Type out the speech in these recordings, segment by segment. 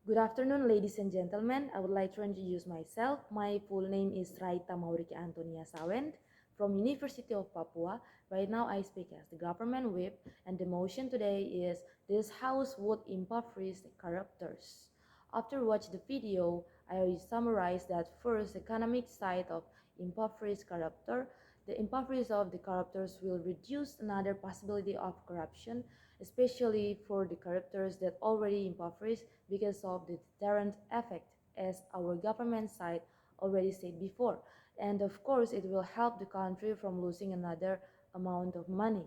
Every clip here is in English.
Good afternoon, ladies and gentlemen. I would like to introduce myself. My full name is Raytha Antonia Sawen from University of Papua. Right now, I speak as the government whip, and the motion today is this House would impoverish corruptors. After watching the video, I will summarize that first, economic side of impoverished corruptor. The impoverished of the corruptors will reduce another possibility of corruption, especially for the corruptors that already impoverished because of the deterrent effect, as our government side already said before. And of course, it will help the country from losing another amount of money.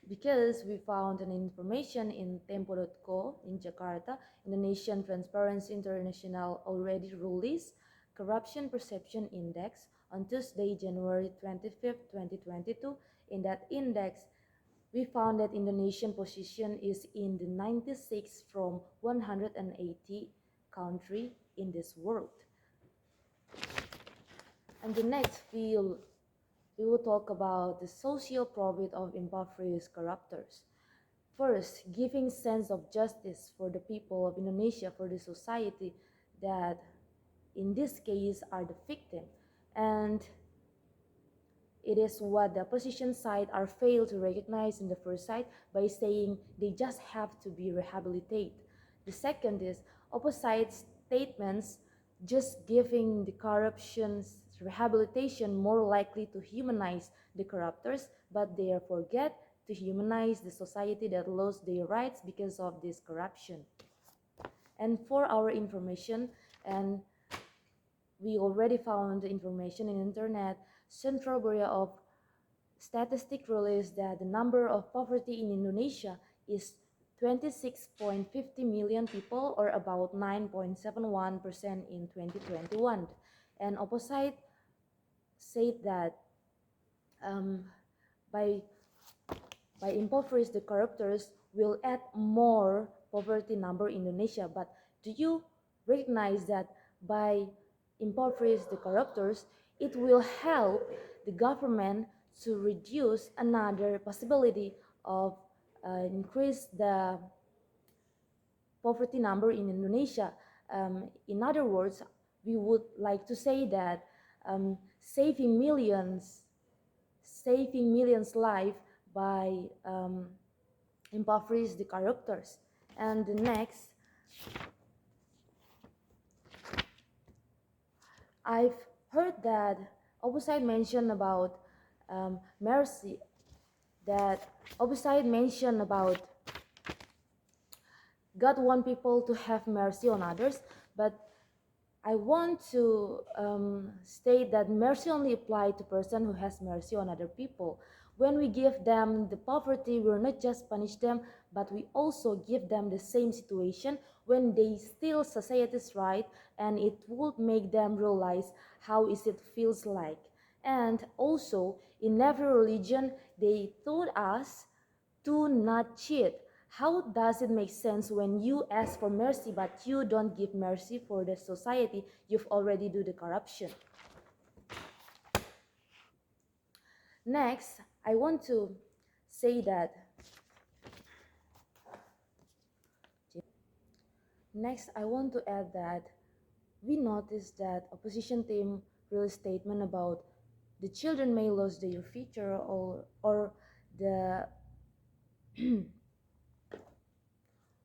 Because we found an information in Tempo.co in Jakarta, Indonesian Transparency International already released Corruption Perception Index on Tuesday, January 25th, 2022. In that index, we found that Indonesian position is in the 96 from 180 country in this world. And the next field, we will talk about the social profit of impoverished corruptors. First, giving sense of justice for the people of Indonesia, for the society that in this case are the victim. And it is what the opposition side are failed to recognize in the first side by saying they just have to be rehabilitated. The second is opposite statements just giving the corruption's rehabilitation more likely to humanize the corruptors, but they forget to humanize the society that lost their rights because of this corruption. And for our information, and we already found the information in internet, Central Bureau of Statistics released that the number of poverty in Indonesia is 26.50 million people, or about 9.71% in 2021. And opposite said that by impoverish the corruptors will add more poverty number in Indonesia. But do you recognize that by impoverish the corruptors, it will help the government to reduce another possibility of increase the poverty number in Indonesia. In other words, we would like to say that saving millions life by impoverish the corruptors. And the next, I've heard that opposite mentioned about mercy, that opposite mentioned about God want people to have mercy on others, but I want to state that mercy only applies to person who has mercy on other people. When we give them the poverty, we're not just punish them, but we also give them the same situation when they steal society's right, and it would make them realize how is it feels like. And also, in every religion, they told us to not cheat. How does it make sense when you ask for mercy but you don't give mercy for the society you've already do the corruption? Next, I want to say that add that we noticed that opposition team released statement about the children may lose their future, or the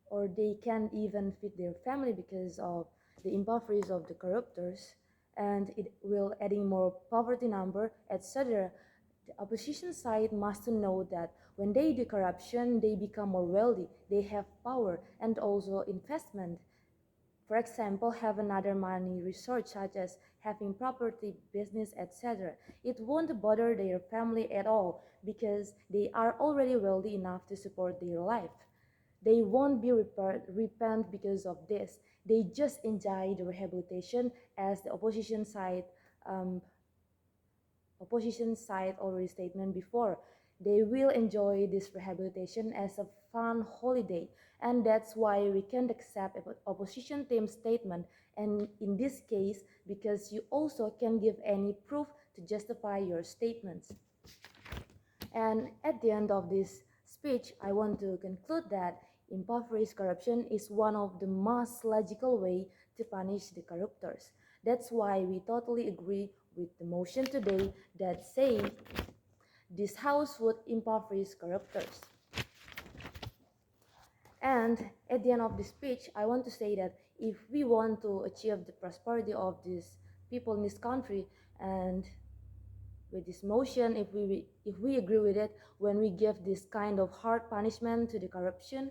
or they can't even feed their family because of the impoverished of the corruptors, and it will adding more poverty number, etc. The opposition side must know that when they do corruption, they become more wealthy, they have power and also investment. For example, have another money resource such as having property, business, etc. It won't bother their family at all because they are already wealthy enough to support their life. They won't be repent because of this. They just enjoy the rehabilitation, as the opposition side already statement before. They will enjoy this rehabilitation as a fun holiday, and that's why we can't accept opposition team's statement. And in this case, because you also can give any proof to justify your statements. And at the end of this speech, I want to conclude that Impoverish corruption is one of the most logical way to punish the corruptors. That's why we totally agree with the motion today that say this house would impoverish corruptors. And at the end of this speech, I want to say that if we want to achieve the prosperity of these people in this country, and with this motion, if we agree with it, when we give this kind of hard punishment to the corruption,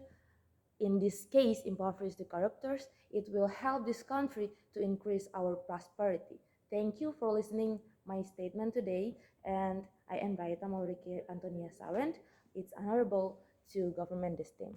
in this case impoverish the corruptors, it will help this country to increase our prosperity. Thank you for listening my statement today, and I am Raytha Antonia Sawen. It's honorable to government this team.